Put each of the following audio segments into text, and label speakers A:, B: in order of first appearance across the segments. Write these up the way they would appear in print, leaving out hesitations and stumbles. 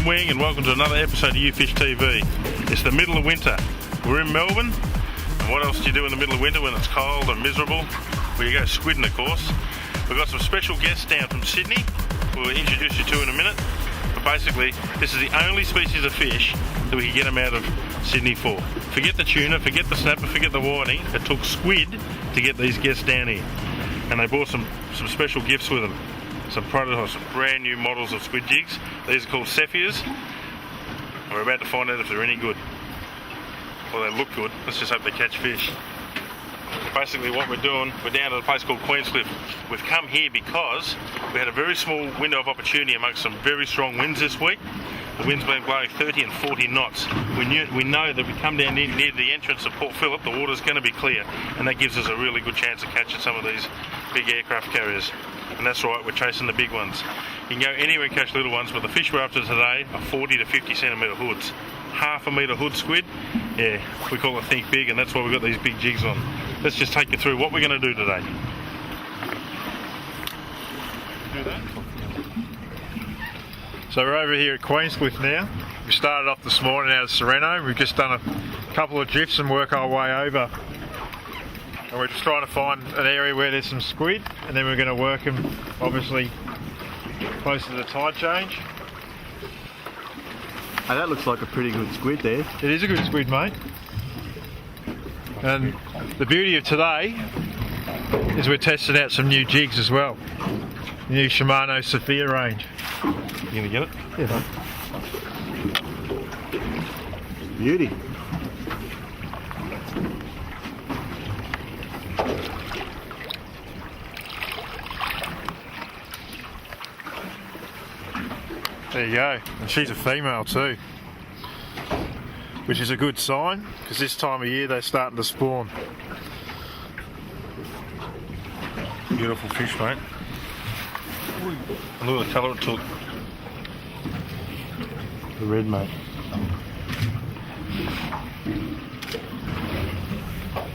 A: Wing and welcome to another episode of YouFishTV. It's the middle of winter. We're in Melbourne. And what else do you do in the middle of winter when it's cold and miserable? Well, you go squidding, of course. We've got some special guests down from Sydney we'll introduce you to in a minute. But basically, this is the only species of fish that we can get them out of Sydney for. Forget the tuna, forget the snapper, forget the whiting. It took squid to get these guests down here. And they brought some special gifts with them. Some prototypes, some brand new models of squid jigs. These are called Sephias. We're about to find out if they're any good. Well, they look good. Let's just hope they catch fish. Basically what we're doing, we're down at a place called Queenscliff. We've come here because we had a very small window of opportunity amongst some very strong winds this week. The wind's been blowing 30 and 40 knots. We know that we come down near the entrance of Port Phillip, the water's going to be clear, and that gives us a really good chance of catching some of these big aircraft carriers. And that's right, we're chasing the big ones. You can go anywhere and catch little ones, but the fish we're after today are 40 to 50 centimetre hoods. Half a metre hood squid, yeah, we call it think big, and that's why we've got these big jigs on. Let's just take you through what we're going to do today. So we're over here at Queenscliff now. We started off this morning out of Sereno. We've just done a couple of drifts and work our way over. And we're just trying to find an area where there's some squid, and then we're going to work them obviously close to the tide change.
B: Oh, that looks like a pretty good squid there.
A: It is a good squid, mate. And the beauty of today is we're testing out some new jigs as well. The new Shimano Sephia range. You gonna get it?
B: Yeah. Beauty.
A: There you go, and she's a female too, which is a good sign because this time of year they're starting to spawn. Beautiful fish, mate. And look at the colour it took. The red, mate.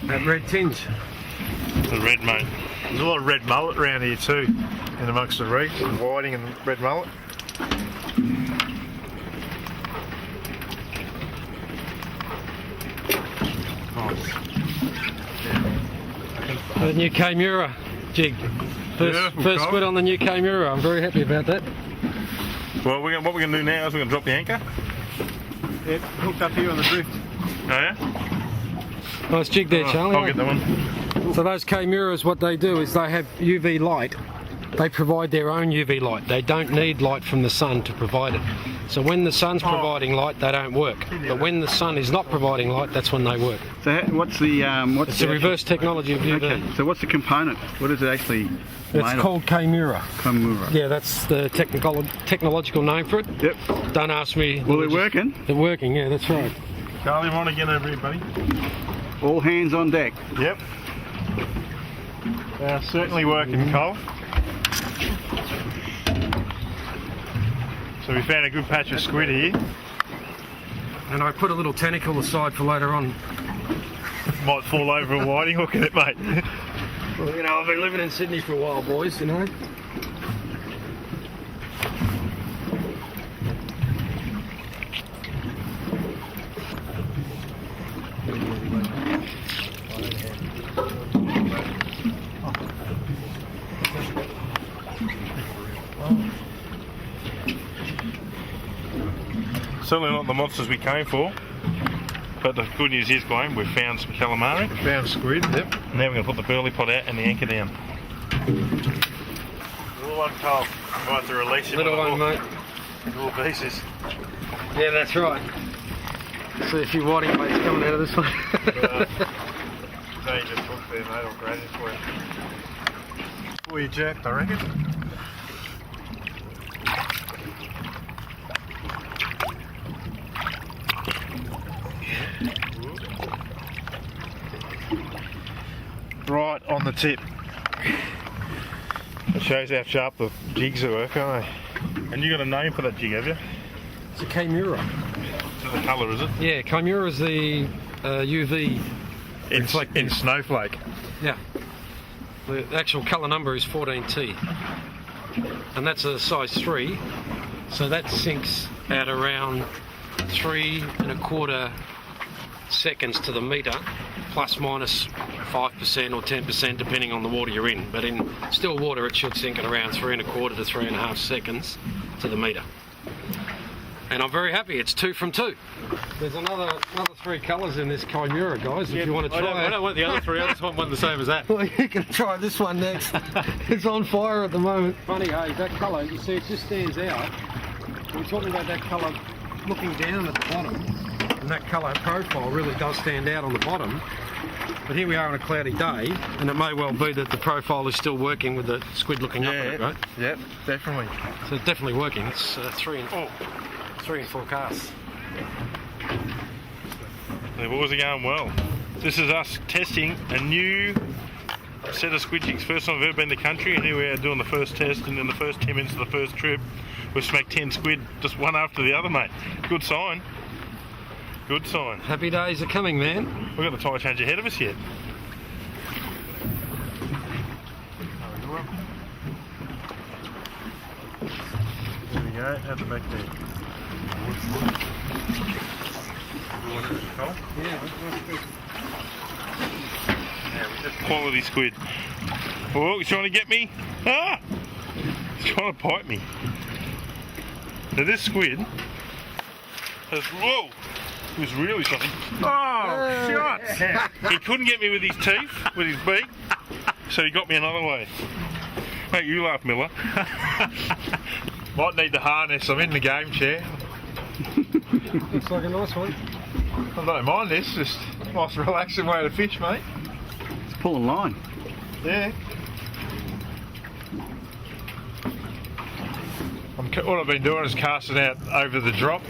B: That red tinge.
A: The red, mate. There's a lot of red mullet around here too, in amongst the reefs, and whiting and red mullet.
C: The new Camura jig. First squid on the new Camura. I'm very happy about that.
A: Well, what we're going to do now is we're going to drop the anchor.
B: Yeah, hooked up here on the drift.
A: Oh yeah?
C: Nice jig there, Charlie.
A: I'll get that one.
C: So those Camuras, what they do is they have UV light. They provide their own UV light. They don't need light from the sun to provide it. So when the sun's providing light, they don't work. But when the sun is not providing light, that's when they work.
B: So what's the
C: It's the reverse technology of UV.
B: Okay. So what's the component? What is it actually
C: It's
B: made
C: called Camura.
B: Camura.
C: Yeah, that's the technological name for it.
B: Yep.
C: Don't ask me.
B: Well, they're working.
C: They're working, yeah, that's right.
A: Charlie, I'm on again over here, buddy.
B: All hands on deck.
A: Yep. They're certainly working, Cole. So we found a good patch of squid here.
C: And I put a little tentacle aside for later on.
A: Might fall over a whiting hook in it, mate.
C: Well, you know, I've been living in Sydney for a while, boys, you know.
A: Certainly not the monsters we came for, but the good news is, Gawaine, we've found some calamari.
C: We found squid, yep.
A: Now we're going to put the burley pot out and the anchor down. Little one, Cole. We might have to release him.
C: Little one, mate.
A: Little pieces.
C: Yeah, that's right. See a few whiting plates coming out of this one.
A: Dangerous hook there, mate. I'll grab it for you. Well, you jacked, I reckon. Right on the tip. It shows how sharp the jigs work, aren't they? And you got a name for that jig, have you?
C: It's a Camura.
A: Is the colour, is it?
C: Yeah, Camura is the UV
A: in snowflake.
C: Yeah. The actual colour number is 14T. And that's a size 3. So that sinks at around 3¼ seconds to the metre, plus minus 5% or 10% depending on the water you're in. But in still water it should sink at around 3¼ to 3½ seconds to the metre. And I'm very happy, it's 2 from 2. There's another 3 colours in this Chimera, guys, if you want to try it.
D: I don't want the other 3, I just want one the same as that.
C: Well, you can try this one next. It's on fire at the moment. Funny, hey, that colour, you see, it just stands out. We're talking about that colour looking down at the bottom, and that colour profile really does stand out on the bottom. But here we are on a cloudy day, and it may well be that the profile is still working with the squid looking up at it, right?
D: Yep, definitely.
C: So it's definitely working. It's 3 and 4 casts.
A: The boys are going well. This is us testing a new set of squid jigs. First time I've ever been to the country, and here we are doing the first test, and in the first 10 minutes of the first trip, we've smacked 10 squid, just one after the other, mate. Good sign. Good sign.
C: Happy days are coming, man.
A: We've got the tide change ahead of us yet. There we go, at the back there. Quality squid. Oh, he's trying to get me. Ah! He's trying to bite me. Now this squid has, whoa! He was really something. Oh, shots! He couldn't get me with his teeth, with his beak, so he got me another way. Mate, you laugh, Miller.
D: Might need the harness, I'm in the game chair.
C: Looks like a nice one.
D: I don't mind this, just a nice relaxing way to fish, mate.
B: It's pulling line.
D: Yeah. What I've been doing is casting out over the drop.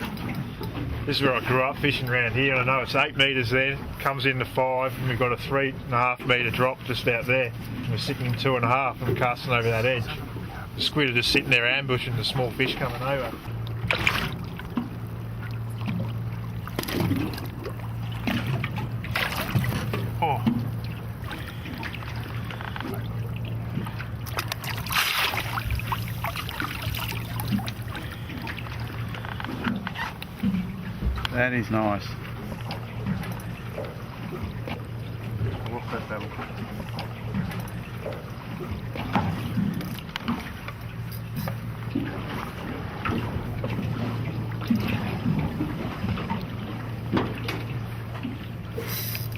D: This is where I grew up fishing around here, and I know it's 8 metres there, comes into 5, and we've got a 3.5 metre drop just out there. And we're sitting in 2.5 and casting over that edge. The squid are just sitting there ambushing the small fish coming over.
A: Oh.
B: That is nice.
A: What's that battle?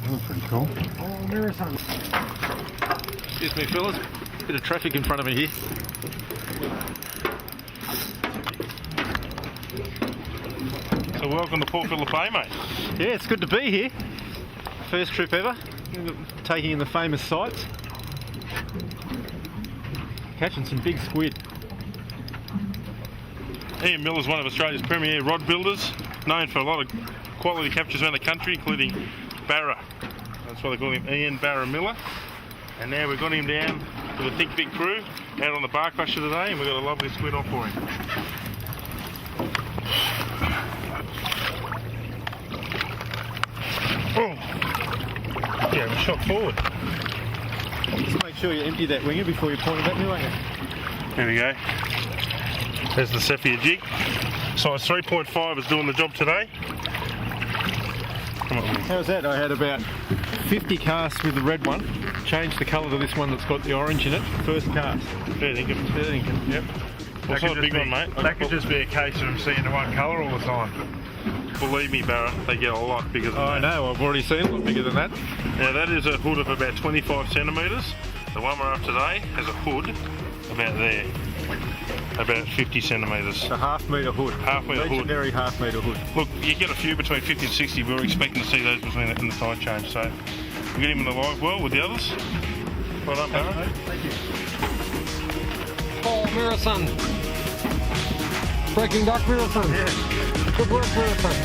B: That's pretty cool.
C: Oh, there is some.
D: Excuse me, fellas. Bit of traffic in front of me here.
A: So welcome to Port Phillip Bay, mate.
D: Yeah, it's good to be here. First trip ever. Taking in the famous sights. Catching some big squid.
A: Ian Miller's one of Australia's premier rod builders, known for a lot of quality captures around the country, including Barra. That's why they call him Ian Barra Miller. And now we've got him down with a thick, big crew out on the bar crusher today, and we've got a lovely squid on for him. Oh! Yeah, we shot forward.
D: Just make sure you empty that winger before you point it at me, won't you?
A: There we go. There's the Sephia jig. Size 3.5 is doing the job today. Come on.
D: How's that? I had about 50 casts with the red one. Changed the colour to this one that's got the orange in it. First cast.
A: Fair dinkum. Yep. Well, it's not a big one, mate.
D: That could just be a case of them seeing the one colour all the time.
A: Believe me, Barra, they get a lot bigger than that.
D: I know, I've already seen a lot bigger than that.
A: Now that is a hood of about 25 centimetres. The one we're after today has a hood about there, about 50 centimetres.
D: A half-metre hood.
A: Half-metre hood.
D: Legendary half-metre hood.
A: Look, you get a few between 50 and 60. We were expecting to see those between in the tide change. So we get him in the live well with the others. Well done, Barra.
D: Thank you.
C: Oh, Mirasan. Breaking duck, Mirasan.
D: Yeah.
C: Good work, Mirasan.